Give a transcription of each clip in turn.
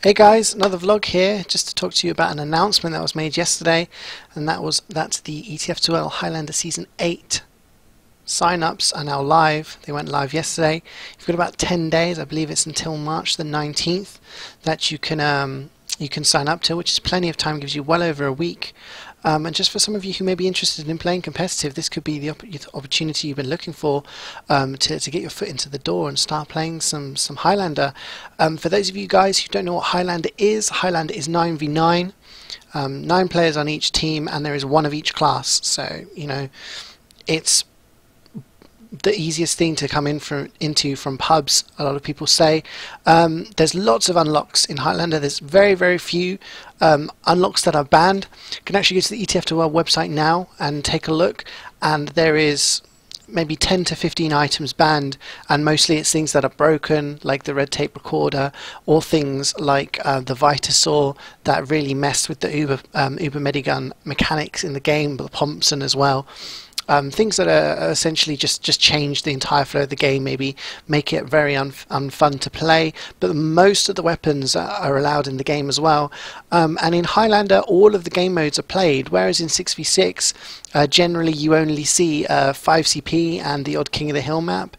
Hey guys, another vlog here just to talk to you about an announcement that was made yesterday, and that's the ETF2L Highlander Season 8 sign-ups are now live. They went live yesterday. You've got about 10 days, I believe it's until March the 19th, that you can sign up to, which is plenty of time, gives you well over a week. And just for some of you who may be interested in playing competitive, this could be the opportunity you've been looking for to get your foot into the door and start playing some Highlander. For those of you guys who don't know what Highlander is 9v9, 9 players on each team, and there is one of each class. So, you know, it's the easiest thing to come into from pubs, a lot of people say. There's lots of unlocks in Highlander. There's very few unlocks that are banned. You can actually go to the ETF2L website now and take a look, and there is maybe 10 to 15 items banned, and mostly it's things that are broken, like the red tape recorder, or things like the Vitasaur that really messed with the Uber Medigun mechanics in the game, but the Thompson as well. Things that are essentially just change the entire flow of the game, maybe make it very unfun to play, but most of the weapons are allowed in the game as well. And in Highlander, all of the game modes are played, whereas in 6v6, generally you only see 5CP and the odd King of the Hill map.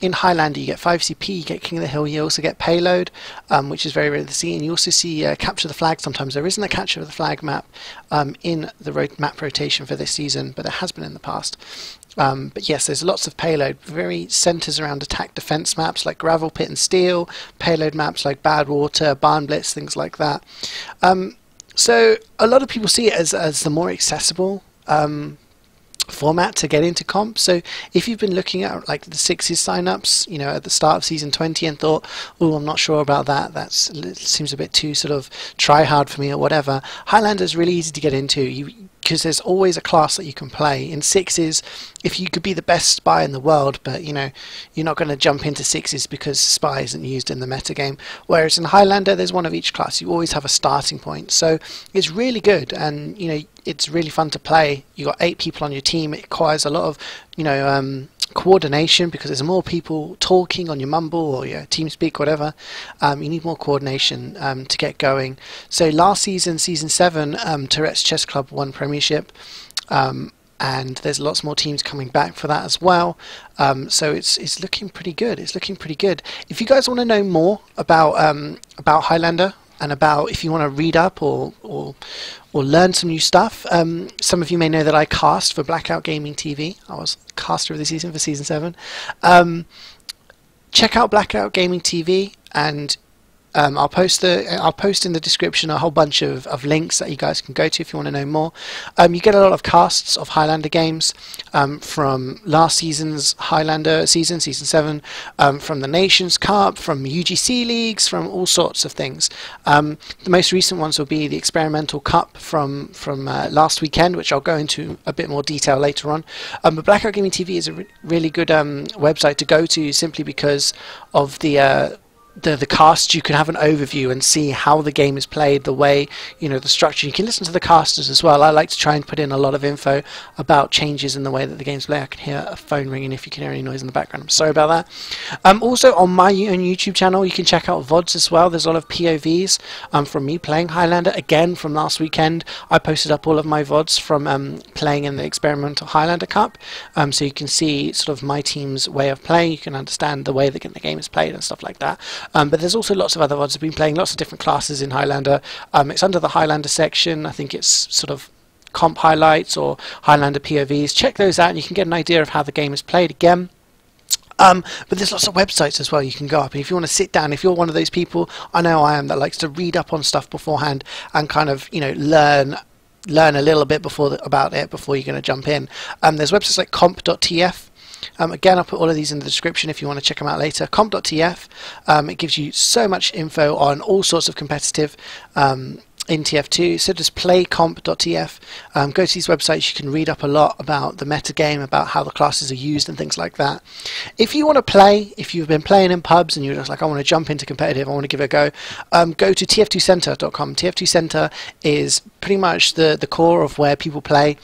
In Highlander you get 5CP, you get King of the Hill, you also get Payload, which is very rare to see, and you also see Capture the Flag. Sometimes there isn't a Capture the Flag map in the map rotation for this season, but there has been in the past. But yes, there's lots of payload, very centers around attack defense maps like Gravel Pit and Steel, payload maps like Bad Water, Barn Blitz, things like that. So a lot of people see it as the more accessible format to get into comp. So if you've been looking at like the Sixes signups, you know, at the start of season 20 and thought, oh, I'm not sure about that, it seems a bit too sort of try hard for me or whatever, Highlander is really easy to get into, because there's always a class that you can play. In Sixes, if you could be the best spy in the world, but you know, you're not going to jump into Sixes because spy isn't used in the metagame. Whereas in Highlander, there's one of each class. You always have a starting point. So it's really good, and you know, it's really fun to play. You got 8 people on your team. It requires a lot of, you know, coordination, because there's more people talking on your Mumble or your TeamSpeak, whatever. You need more coordination to get going. So last season, season 7, Tourette's Chess Club won Premiership, and there's lots more teams coming back for that as well. So it's looking pretty good. It's looking pretty good. If you guys want to know more about Highlander, and about if you want to read up or learn some new stuff, some of you may know that I cast for Blackout Gaming TV. I was caster of the season for season 7. Check out Blackout Gaming TV, and I'll post in the description a whole bunch of links that you guys can go to if you want to know more. You get a lot of casts of Highlander games from last season's Highlander season 7, from the Nations Cup, from UGC leagues, from all sorts of things. The most recent ones will be the Experimental Cup from last weekend, which I'll go into a bit more detail later on. But Blackout Gaming TV is a really good website to go to, simply because of the cast. You can have an overview and see how the game is played, the way, you know, the structure. You can listen to the casters as well. I like to try and put in a lot of info about changes in the way that the game's played. I can hear a phone ringing. If you can hear any noise in the background, I'm sorry about that. Also on my own YouTube channel, you can check out VODs as well. There's a lot of POVs from me playing Highlander. Again, from last weekend, I posted up all of my VODs from playing in the Experimental Highlander Cup, so you can see sort of my team's way of playing. You can understand the way that the game is played and stuff like that. But there's also lots of other VODs. I've been playing lots of different classes in Highlander. It's under the Highlander section. I think it's sort of comp highlights or Highlander POVs. Check those out and you can get an idea of how the game is played again. But there's lots of websites as well you can go up, and if you want to sit down, if you're one of those people, I know I am, that likes to read up on stuff beforehand and kind of, you know, learn a little bit about it before you're going to jump in. There's websites like comp.tf. Again, I'll put all of these in the description if you want to check them out later. Comp.tf, it gives you so much info on all sorts of competitive in TF2. So does playcomp.tf. Go to these websites. You can read up a lot about the metagame, about how the classes are used and things like that. If you want to play, if you've been playing in pubs and you're just like, I want to jump into competitive, I want to give it a go, go to tf2center.com. TF2Center is pretty much the core of where people play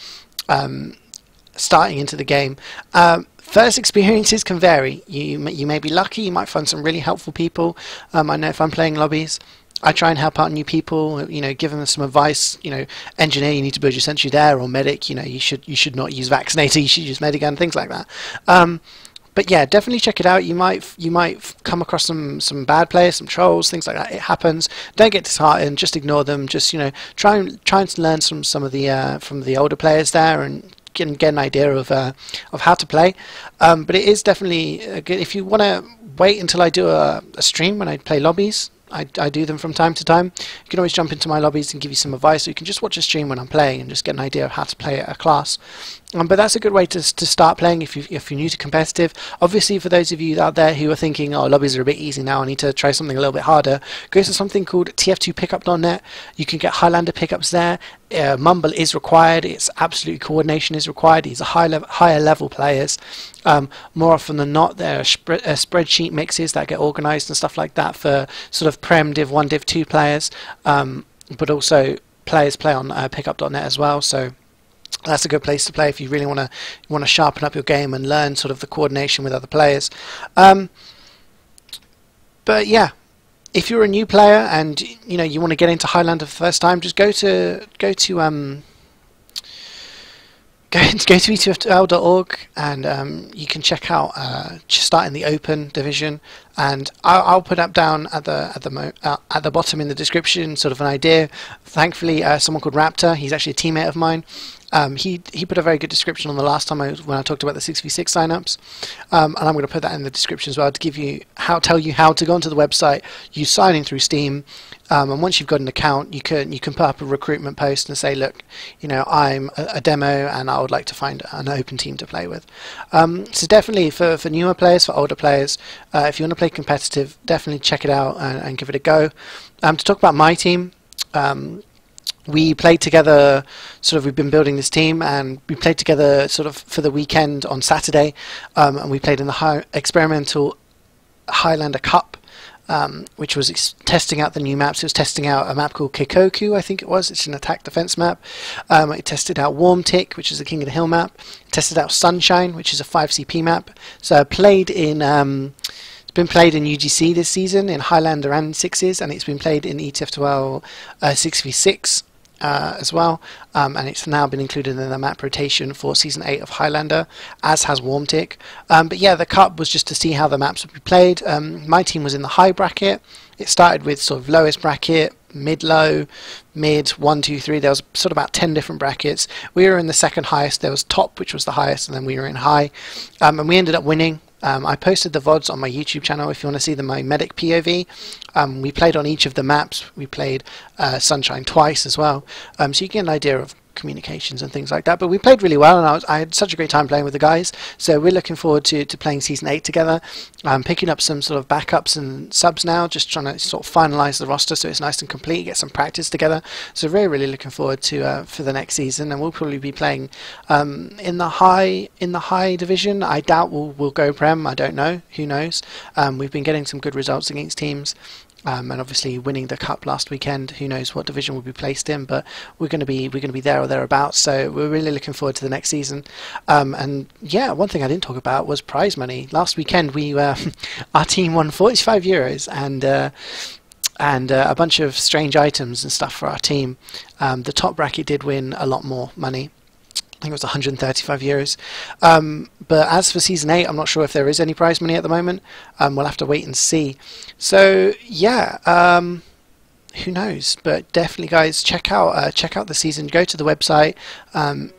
starting into the game. First experiences can vary. You may be lucky, you might find some really helpful people. I know if I'm playing lobbies, I try and help out new people, you know, give them some advice. You know, engineer, you need to build your sentry there, or medic, you know, you should not use vaccinator, you should use medigun, things like that. But yeah, definitely check it out. You might come across some bad players, some trolls, things like that. It happens. Don't get disheartened. Just ignore them. Just, you know, try and learn some of the from the older players there, and get an idea of how to play. But it is definitely good. If you want to wait until I do a stream when I play lobbies, I do them from time to time. You can always jump into my lobbies and give you some advice, or you can just watch a stream when I'm playing and just get an idea of how to play a class. But that's a good way to start playing if you're new to competitive. Obviously, for those of you out there who are thinking, oh, lobbies are a bit easy now, I need to try something a little bit harder, go to something called TF2pickup.net. You can get Highlander pickups there. Mumble is required. It's absolutely coordination is required. These are higher level players. More often than not, there are spreadsheet mixes that get organised and stuff like that for sort of Prem Div 1, Div 2 players, but also players play on pickup.net as well. So that's a good place to play if you really want to sharpen up your game and learn sort of the coordination with other players. But yeah, if you're a new player and you know you want to get into Highlander for the first time, just go to ETF2L.org, and you can check out start in the open division, and I'll put up down at the bottom in the description sort of an idea. Thankfully, someone called Raptor, he's actually a teammate of mine. He put a very good description on the last time when I talked about the 6v6 signups, and I'm going to put that in the description as well to tell you how to go onto the website, use signing through Steam, and once you've got an account, you can put up a recruitment post and say, look, you know, I'm a demo and I would like to find an open team to play with. So definitely for newer players, for older players, if you want to play competitive, definitely check it out and give it a go. To talk about my team. We played together, we've been building this team, and we played together sort of for the weekend on Saturday, and we played in the experimental Highlander Cup, which was testing out the new maps. It was testing out a map called Kikoku, I think it was. It's an attack defense map. It tested out Warm Tick, which is the King of the Hill map. It tested out Sunshine, which is a 5CP map. So I played in... It's been played in UGC this season, in Highlander and 6s, and it's been played in ETF2L 6v6 as well, and it's now been included in the map rotation for Season 8 of Highlander, as has Warm Tick. But yeah, the cup was just to see how the maps would be played. My team was in the high bracket. It started with sort of lowest bracket, mid-low, mid, 1, 2, 3. There was sort of about 10 different brackets. We were in the second highest. There was top, which was the highest, and then we were in high, and we ended up winning. I posted the VODs on my YouTube channel if you want to see my medic POV. We played on each of the maps. We played Sunshine twice as well, so you get an idea of communications and things like that. But we played really well, and I had such a great time playing with the guys. So we're looking forward to playing Season 8 together. I'm picking up some sort of backups and subs now, just trying to sort of finalise the roster so it's nice and complete, get some practice together. So really looking forward to for the next season, and we'll probably be playing in the high division. I doubt we'll go Prem. I don't know. Who knows? We've been getting some good results against teams. And obviously winning the cup last weekend, who knows what division we'll be placed in, but we're going to be there or thereabouts. So we're really looking forward to the next season. And yeah, one thing I didn't talk about was prize money. Last weekend our team won €45 and a bunch of strange items and stuff for our team. The top bracket did win a lot more money. I think it was €135. But as for Season 8, I'm not sure if there is any prize money at the moment. We'll have to wait and see. So yeah, who knows? But definitely, guys, check out the season. Go to the website.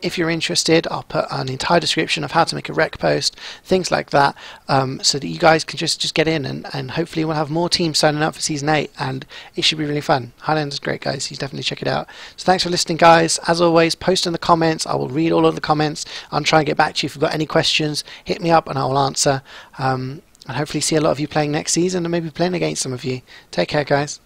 If you're interested, I'll put an entire description of how to make a rec post, things like that, so that you guys can just get in, and hopefully we'll have more teams signing up for Season 8, and it should be really fun. Highlander's great, guys. You definitely check it out. So thanks for listening, guys. As always, post in the comments. I will read all of the comments. I'll try and get back to you. If you've got any questions, hit me up and I will answer. And hopefully see a lot of you playing next season, and maybe playing against some of you. Take care, guys.